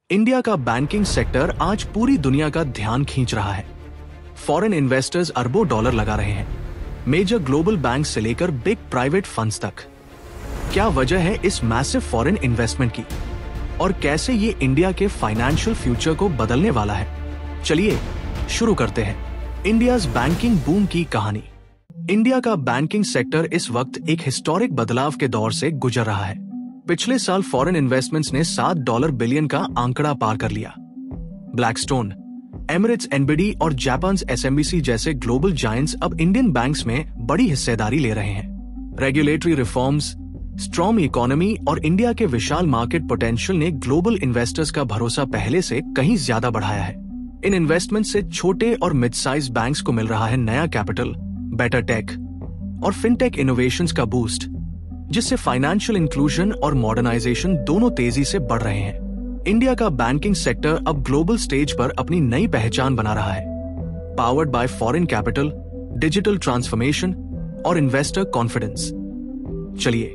India का banking sector आज पूरी दुनिया का ध्यान खींच रहा है। फॉरेन इन्वेस्टर्स अरबों डॉलर लगा रहे हैं, मेजर ग्लोबल बैंक से लेकर बिग प्राइवेट फंड्स तक। क्या वजह है इस मैसिव फॉरेन इन्वेस्टमेंट की और कैसे ये इंडिया के फाइनेंशियल फ्यूचर को बदलने वाला है? चलिए शुरू करते हैं इंडियाज बैंकिंग बूम की कहानी। इंडिया का बैंकिंग सेक्टर इस वक्त एक हिस्टोरिक बदलाव के दौर से गुजर रहा है। पिछले साल फॉरेन इन्वेस्टमेंट्स ने $7 बिलियन का आंकड़ा पार कर लिया। ब्लैकस्टोन, एमिरेट्स एनबीडी और जापान एसएमबीसी जैसे ग्लोबल जायंट्स अब इंडियन बैंक्स में बड़ी हिस्सेदारी ले रहे हैं। रेगुलेटरी रिफॉर्म्स, स्ट्रॉन्ग इकोनॉमी और इंडिया के विशाल मार्केट पोटेंशियल ने ग्लोबल इन्वेस्टर्स का भरोसा पहले से कहीं ज्यादा बढ़ाया है। इन इन्वेस्टमेंट से छोटे और मिड साइज बैंक्स को मिल रहा है नया कैपिटल, बेटर टेक और फिनटेक इनोवेशंस का बूस्ट, जिससे फाइनेंशियल इंक्लूजन और मॉडर्नाइजेशन दोनों तेजी से बढ़ रहे हैं। इंडिया का बैंकिंग सेक्टर अब ग्लोबल स्टेज पर अपनी नई पहचान बना रहा है, powered by foreign capital, digital transformation और इन्वेस्टर कॉन्फिडेंस। चलिए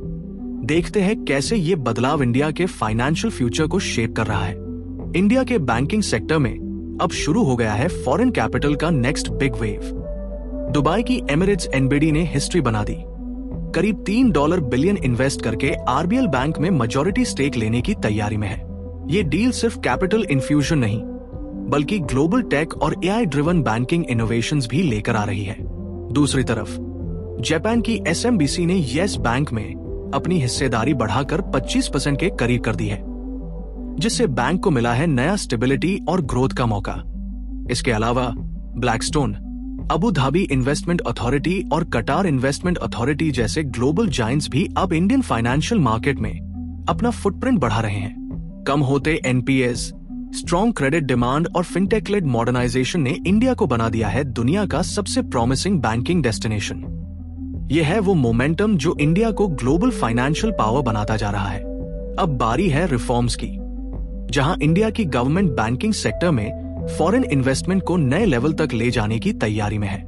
देखते हैं कैसे ये बदलाव इंडिया के फाइनेंशियल फ्यूचर को शेप कर रहा है। इंडिया के बैंकिंग सेक्टर में अब शुरू हो गया है फॉरेन कैपिटल का नेक्स्ट बिग वेव। दुबई की एमिरेट्स एनबीडी ने हिस्ट्री बना दी। करीब $3 बिलियन इन्वेस्ट करके आरबीएल बैंक में मेजॉरिटी स्टेक लेने की तैयारी में है। ये डील सिर्फ कैपिटल इन्फ्यूजन नहीं, बल्कि ग्लोबल टेक और एआई ड्रिवन बैंकिंग इनोवेशंस भी लेकर आ रही है। दूसरी तरफ जापान की एसएमबीसी ने येस बैंक में अपनी हिस्सेदारी बढ़ाकर 25% के करीब कर दी है, जिससे बैंक को मिला है नया स्टेबिलिटी और ग्रोथ का मौका। इसके अलावा Blackstone, Abu Dhabi investment authority और कटार इन्वेस्टमेंट अथॉरिटी जैसे ग्लोबल जायंट्स भी अब इंडियन फाइनेंशियल मार्केट में अपना फुटप्रिंट बढ़ा रहे हैं। कम होते एनपीएस, स्ट्रॉन्ग क्रेडिट डिमांड और फिनटेक लेड मॉडर्नाइजेशन ने इंडिया को बना दिया है दुनिया का सबसे प्रॉमिसिंग बैंकिंग डेस्टिनेशन। यह है वो मोमेंटम जो इंडिया को ग्लोबल फाइनेंशियल पावर बनाता जा रहा है। अब बारी है रिफॉर्म्स की, जहां इंडिया की गवर्नमेंट बैंकिंग सेक्टर में फॉरेन इन्वेस्टमेंट को नए लेवल तक ले जाने की तैयारी में है।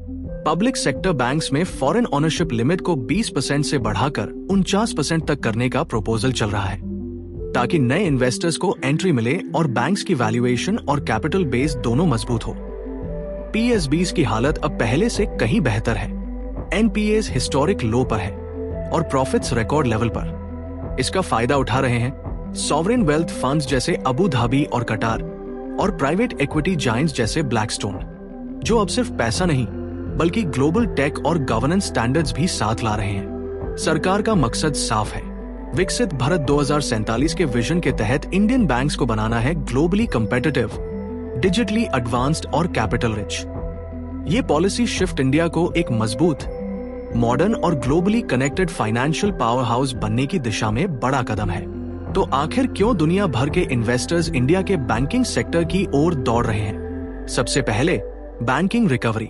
पब्लिक सेक्टर बैंक्स में फॉरेन ओनरशिप लिमिट को 20% से बढ़ाकर 49% तक करने का प्रपोजल चल रहा है, ताकि नए इन्वेस्टर्स को एंट्री मिले और बैंक्स की वैल्यूएशन और कैपिटल बेस दोनों मजबूत हो। पीएसबीज की हालत अब पहले से कहीं बेहतर है। एनपीएस हिस्टोरिक लो पर है और प्रॉफिट्स रिकॉर्ड लेवल पर। इसका फायदा उठा रहे हैं सॉवरेन वेल्थ फंड्स जैसे अबू धाबी और कटार और प्राइवेट इक्विटी जायंट्स जैसे ब्लैकस्टोन, जो अब सिर्फ पैसा नहीं बल्कि ग्लोबल टेक और गवर्नेंस स्टैंडर्ड्स भी साथ ला रहे हैं। सरकार का मकसद साफ है, विकसित भारत 2047 के विजन के तहत इंडियन बैंक्स को बनाना है ग्लोबली कंपेटिटिव, डिजिटली एडवांस्ड और कैपिटल रिच। ये पॉलिसी शिफ्ट इंडिया को एक मजबूत, मॉडर्न और globally connected financial power house बनने की दिशा में बड़ा कदम है। तो आखिर क्यों दुनिया भर के इन्वेस्टर्स इंडिया के बैंकिंग सेक्टर की ओर दौड़ रहे हैं? सबसे पहले banking recovery.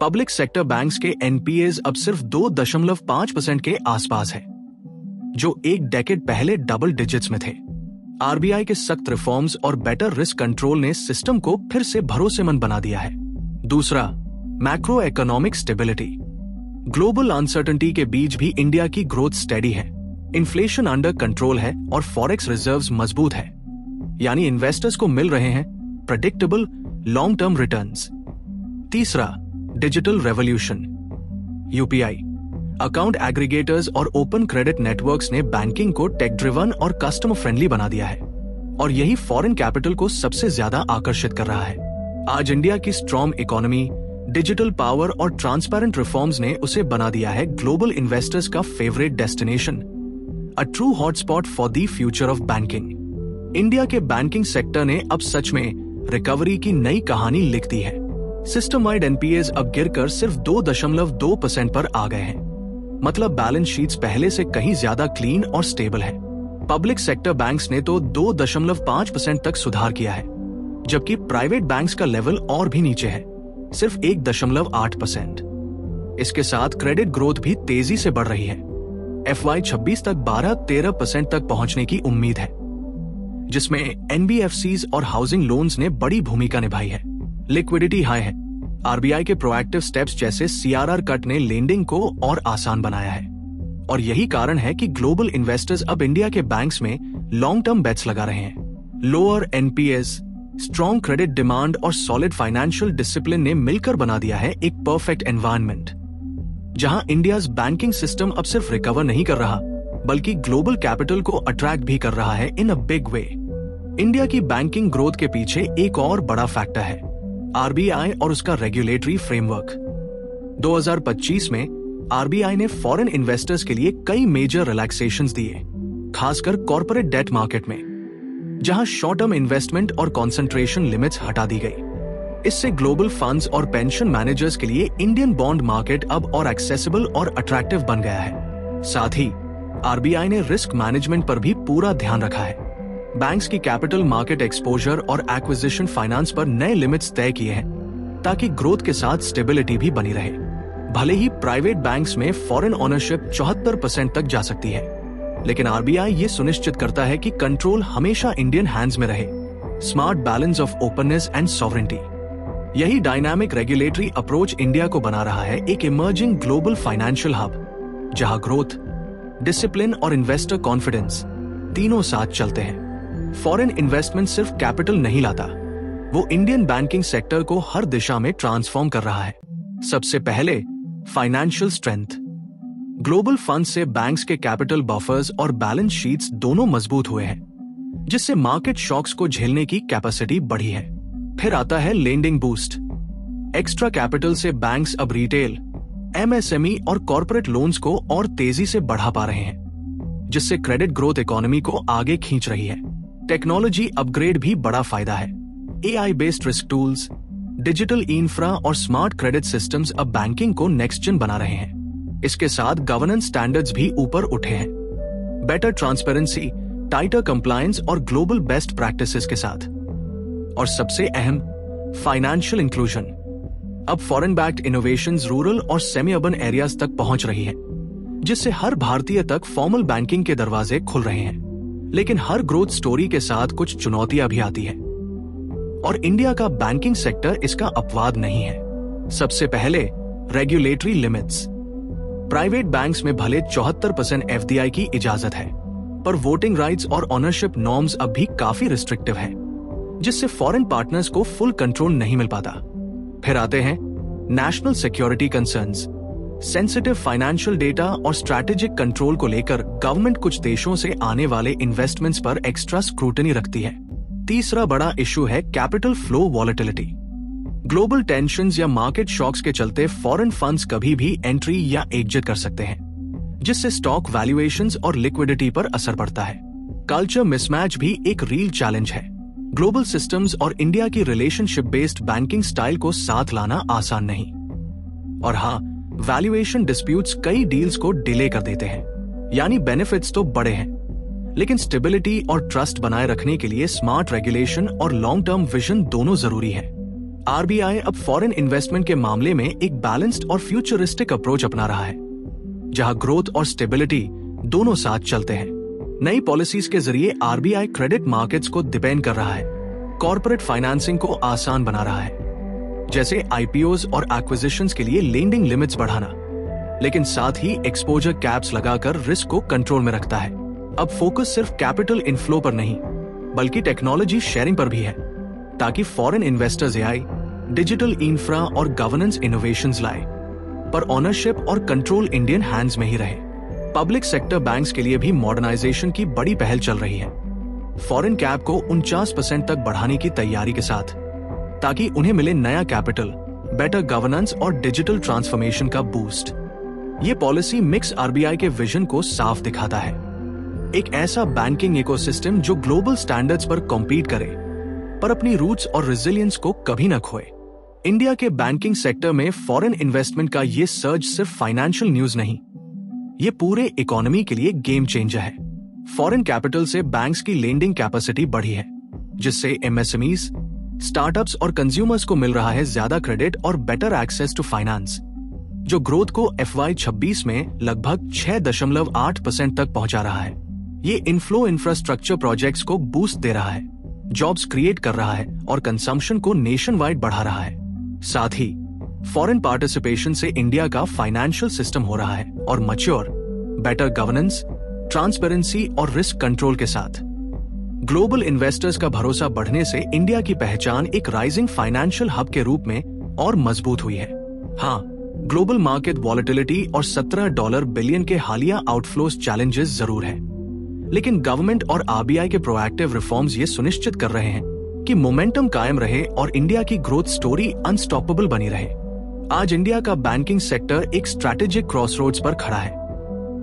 Public sector banks के एनपीएस अब सिर्फ 2.5% के आसपास है, जो एक डेकेड पहले डबल डिजिट्स में थे। आरबीआई के सख्त रिफॉर्म्स और बेटर रिस्क कंट्रोल ने सिस्टम को फिर से भरोसेमंद बना दिया है। दूसरा, macro economic stability. Global uncertainty के बीच भी इंडिया की ग्रोथ स्टेडी है, इन्फ्लेशन अंडर कंट्रोल है और फॉरेक्स रिजर्व्स मजबूत है, यानी इन्वेस्टर्स को मिल रहे हैं प्रेडिक्टेबल लॉन्ग टर्म रिटर्न्स। तीसरा, digital revolution. UPI, account aggregators और ओपन क्रेडिट नेटवर्क्स ने बैंकिंग को टेक ड्रिवन और कस्टमर फ्रेंडली बना दिया है, और यही फॉरेन कैपिटल को सबसे ज्यादा आकर्षित कर रहा है। आज इंडिया की स्ट्रॉन्ग इकोनॉमी, डिजिटल पावर और ट्रांसपेरेंट रिफॉर्म्स ने उसे बना दिया है ग्लोबल इन्वेस्टर्स का favourite destination, A true hotspot for the future of banking। India के बैंकिंग सेक्टर ने अब सच में रिकवरी की नई कहानी लिख दी है। सिस्टम वाइड एनपीएस अब गिरकर सिर्फ 2.2% पर आ गए हैं, मतलब बैलेंस शीट्स पहले से कहीं ज्यादा क्लीन और स्टेबल है। पब्लिक सेक्टर बैंक्स ने तो 2.5% तक सुधार किया है, जबकि प्राइवेट बैंक्स का लेवल और भी नीचे है, सिर्फ 1.8%। इसके साथ क्रेडिट ग्रोथ भी तेजी से बढ़ रही है। FY26 तक 12-13% तक पहुंचने की उम्मीद है, जिसमें एनबीएफसीज और हाउसिंग लोन्स ने बड़ी भूमिका निभाई है। लिक्विडिटी हाई है। आरबीआई के प्रोएक्टिव स्टेप्स जैसे सीआरआर कट ने लेंडिंग को और आसान बनाया है, और यही कारण है कि ग्लोबल इन्वेस्टर्स अब इंडिया के बैंक्स में लॉन्ग टर्म बेट्स लगा रहे हैं। Lower NPS, strong credit demand और सॉलिड फाइनेंशियल डिसिप्लिन ने मिलकर बना दिया है एक परफेक्ट एनवायरनमेंट, जहां इंडियाज बैंकिंग सिस्टम अब सिर्फ रिकवर नहीं कर रहा बल्कि ग्लोबल कैपिटल को अट्रैक्ट भी कर रहा है इन अ बिग वे। इंडिया की बैंकिंग ग्रोथ के पीछे एक और बड़ा फैक्टर है आरबीआई और उसका रेगुलेटरी फ्रेमवर्क। 2025 में आरबीआई ने फॉरेन इन्वेस्टर्स के लिए कई मेजर रिलैक्सेशंस दिए, खासकर कॉर्पोरेट डेट मार्केट में, जहां शॉर्ट टर्म इन्वेस्टमेंट और कंसंट्रेशन लिमिट्स हटा दी गई। इससे ग्लोबल फंड्स और पेंशन मैनेजर्स के लिए इंडियन बॉन्ड मार्केट अब और एक्सेसिबल और अट्रैक्टिव बन गया है। साथ ही आरबीआई ने रिस्क मैनेजमेंट पर भी पूरा ध्यान रखा है। बैंक्स की कैपिटल मार्केट एक्सपोजर और एक्विजिशन फाइनेंस पर नए लिमिट्स तय किए हैं ताकि ग्रोथ के साथ स्टेबिलिटी भी बनी रहे। भले ही प्राइवेट बैंक्स में फॉरेन ओनरशिप 74% तक जा सकती है, लेकिन आरबीआई ये सुनिश्चित करता है कि कंट्रोल हमेशा इंडियन हैंड्स में रहे। Smart balance of openness and sovereignty, यही डायनामिक रेगुलेटरी अप्रोच इंडिया को बना रहा है एक इमर्जिंग ग्लोबल फाइनेंशियल हब, जहां ग्रोथ, डिसिप्लिन और इन्वेस्टर कॉन्फिडेंस तीनों साथ चलते हैं। फॉरेन इन्वेस्टमेंट सिर्फ कैपिटल नहीं लाता, वो इंडियन बैंकिंग सेक्टर को हर दिशा में ट्रांसफॉर्म कर रहा है। सबसे पहले फाइनेंशियल स्ट्रेंथ। ग्लोबल फंड से बैंक्स के कैपिटल बफर्स और बैलेंस शीट्स दोनों मजबूत हुए हैं, जिससे मार्केट शॉक्स को झेलने की कैपेसिटी बढ़ी है। फिर आता है लेंडिंग बूस्ट। एक्स्ट्रा कैपिटल से बैंक्स अब रिटेल, एमएसएमई और कॉर्पोरेट लोन्स को और तेजी से बढ़ा पा रहे हैं, जिससे क्रेडिट ग्रोथ इकोनॉमी को आगे खींच रही है। टेक्नोलॉजी अपग्रेड भी बड़ा फायदा है। AI based risk tools, digital infra और स्मार्ट क्रेडिट सिस्टम्स अब बैंकिंग को नेक्स्ट जेन बना रहे हैं। इसके साथ गवर्नेंस स्टैंडर्ड्स भी ऊपर उठे हैं, बेटर ट्रांसपेरेंसी, टाइटर कंप्लायंस और ग्लोबल बेस्ट प्रैक्टिसेस के साथ। और सबसे अहम, फाइनेंशियल इंक्लूजन। अब फॉरेन बैक्ड इनोवेशंस रूरल और सेमी अर्बन एरियाज तक पहुंच रही है, जिससे हर भारतीय तक फॉर्मल बैंकिंग के दरवाजे खुल रहे हैं। लेकिन हर ग्रोथ स्टोरी के साथ कुछ चुनौतियां भी आती है, और इंडिया का बैंकिंग सेक्टर इसका अपवाद नहीं है। सबसे पहले रेगुलेटरी लिमिट्स। प्राइवेट बैंक्स में भले 74% एफडीआई की इजाजत है, पर वोटिंग राइट्स और ओनरशिप नॉर्म्स अब भी काफी रिस्ट्रिक्टिव है, जिससे फॉरेन पार्टनर्स को फुल कंट्रोल नहीं मिल पाता। फिर आते हैं national security concerns. Sensitive financial data और स्ट्रैटेजिक कंट्रोल को लेकर गवर्नमेंट कुछ देशों से आने वाले इन्वेस्टमेंट्स पर एक्स्ट्रा स्क्रूटनी रखती है। तीसरा बड़ा इशू है capital flow volatility. Global tensions या मार्केट शॉक्स के चलते फॉरेन फंड्स कभी भी एंट्री या एग्जिट कर सकते हैं, जिससे स्टॉक वैल्यूएशंस और लिक्विडिटी पर असर पड़ता है। कल्चर मिसमैच भी एक रियल चैलेंज है। ग्लोबल सिस्टम्स और इंडिया की रिलेशनशिप बेस्ड बैंकिंग स्टाइल को साथ लाना आसान नहीं। और हाँ, वैल्यूएशन डिस्प्यूट्स कई डील्स को डिले कर देते हैं। यानी बेनिफिट्स तो बड़े हैं, लेकिन स्टेबिलिटी और ट्रस्ट बनाए रखने के लिए स्मार्ट रेगुलेशन और लॉन्ग टर्म विजन दोनों जरूरी है। आरबीआई अब फॉरेन इन्वेस्टमेंट के मामले में एक बैलेंस्ड और फ्यूचरिस्टिक अप्रोच अपना रहा है, जहां ग्रोथ और स्टेबिलिटी दोनों साथ चलते हैं। नई पॉलिसीज के जरिए आरबीआई क्रेडिट मार्केट्स को डिपेंड कर रहा है, कॉर्पोरेट फाइनेंसिंग को आसान बना रहा है, जैसे आईपीओज और एक्विजिशंस के लिए लेंडिंग लिमिट्स बढ़ाना, लेकिन साथ ही एक्सपोजर कैप्स लगाकर रिस्क को कंट्रोल में रखता है। अब फोकस सिर्फ कैपिटल इनफ्लो पर नहीं, बल्कि टेक्नोलॉजी शेयरिंग पर भी है, ताकि foreign investors AI, digital infra और गवर्नेंस इनोवेशंस लाए, पर ओनरशिप और कंट्रोल इंडियन हैंड्स में ही रहे। पब्लिक सेक्टर बैंक्स के लिए भी मॉडर्नाइजेशन की बड़ी पहल चल रही है, फॉरेन कैप को 49% तक बढ़ाने की तैयारी के साथ, ताकि उन्हें मिले नया कैपिटल, बेटर गवर्नेंस और डिजिटल ट्रांसफॉर्मेशन का बूस्ट। ये पॉलिसी मिक्स आरबीआई के विजन को साफ दिखाता है, एक ऐसा बैंकिंग इकोसिस्टम जो ग्लोबल स्टैंडर्ड्स पर कॉम्पीट करे, पर अपनी रूट्स और रेजिलियंस को कभी न खोए। इंडिया के बैंकिंग सेक्टर में फॉरेन इन्वेस्टमेंट का ये सर्ज सिर्फ फाइनेंशियल न्यूज नहीं, ये पूरे इकोनॉमी के लिए गेम चेंजर है। फॉरेन कैपिटल से बैंक्स की लेंडिंग कैपेसिटी बढ़ी है, जिससे एमएसएमईज, स्टार्टअप्स और कंज्यूमर्स को मिल रहा है ज्यादा क्रेडिट और बेटर एक्सेस टू फाइनेंस, जो ग्रोथ को FY26 में लगभग 6.8% तक पहुंचा रहा है। ये इनफ्लो इंफ्रास्ट्रक्चर प्रोजेक्ट्स को बूस्ट दे रहा है, जॉब्स क्रिएट कर रहा है और कंजम्पशन को नेशन वाइड बढ़ा रहा है। साथ ही फॉरेन पार्टिसिपेशन से इंडिया का फाइनेंशियल सिस्टम हो रहा है और मैच्योर, बेटर गवर्नेंस, ट्रांसपेरेंसी और रिस्क कंट्रोल के साथ। ग्लोबल इन्वेस्टर्स का भरोसा बढ़ने से इंडिया की पहचान एक राइजिंग फाइनेंशियल हब के रूप में और मजबूत हुई है। हाँ, ग्लोबल मार्केट वॉलेटिलिटी और $17 बिलियन के हालिया आउटफ्लोज चैलेंजेस जरूर है, लेकिन गवर्नमेंट और आरबीआई के प्रोएक्टिव रिफॉर्म्स ये सुनिश्चित कर रहे हैं कि मोमेंटम कायम रहे और इंडिया की ग्रोथ स्टोरी अनस्टॉपेबल बनी रहे। आज इंडिया का बैंकिंग सेक्टर एक स्ट्रैटेजिक क्रॉसरोड्स पर खड़ा है,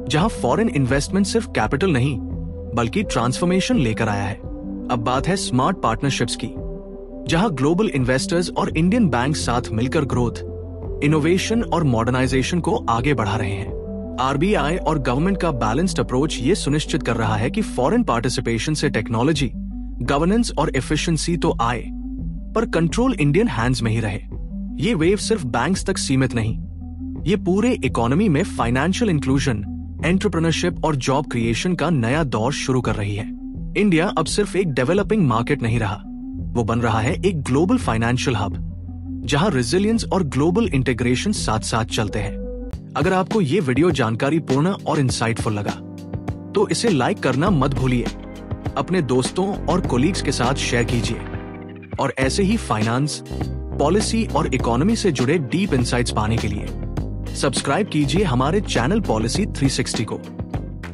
जहां फॉरेन इन्वेस्टमेंट सिर्फ कैपिटल नहीं बल्कि ट्रांसफॉर्मेशन लेकर आया है। अब बात है स्मार्ट पार्टनरशिप्स की, जहां ग्लोबल इन्वेस्टर्स और इंडियन बैंक साथ मिलकर ग्रोथ, इनोवेशन और मॉडर्नाइजेशन को आगे बढ़ा रहे हैं। आरबीआई और गवर्नमेंट का बैलेंस्ड अप्रोच ये सुनिश्चित कर रहा है कि फॉरेन पार्टिसिपेशन से टेक्नोलॉजी, गवर्नेंस और एफिशिएंसी तो आए, पर कंट्रोल इंडियन हैंड्स में ही रहे। ये वेव सिर्फ बैंक्स तक सीमित नहीं, ये पूरे इकोनॉमी में फाइनेंशियल इंक्लूजन, एंटरप्रेन्योरशिप और जॉब क्रिएशन का नया दौर शुरू कर रही है। इंडिया अब सिर्फ एक डेवलपिंग मार्केट नहीं रहा, वो बन रहा है एक ग्लोबल फाइनेंशियल हब, जहां रेजिलियंस और ग्लोबल इंटीग्रेशन साथ साथ चलते हैं। अगर आपको ये वीडियो जानकारी पूर्ण और इंसाइटफुल लगा तो इसे लाइक करना मत भूलिए, अपने दोस्तों और कोलीग्स के साथ शेयर कीजिए और ऐसे ही फाइनेंस, पॉलिसी और इकोनॉमी से जुड़े डीप इंसाइट्स पाने के लिए सब्सक्राइब कीजिए हमारे चैनल पॉलिसी 360 को।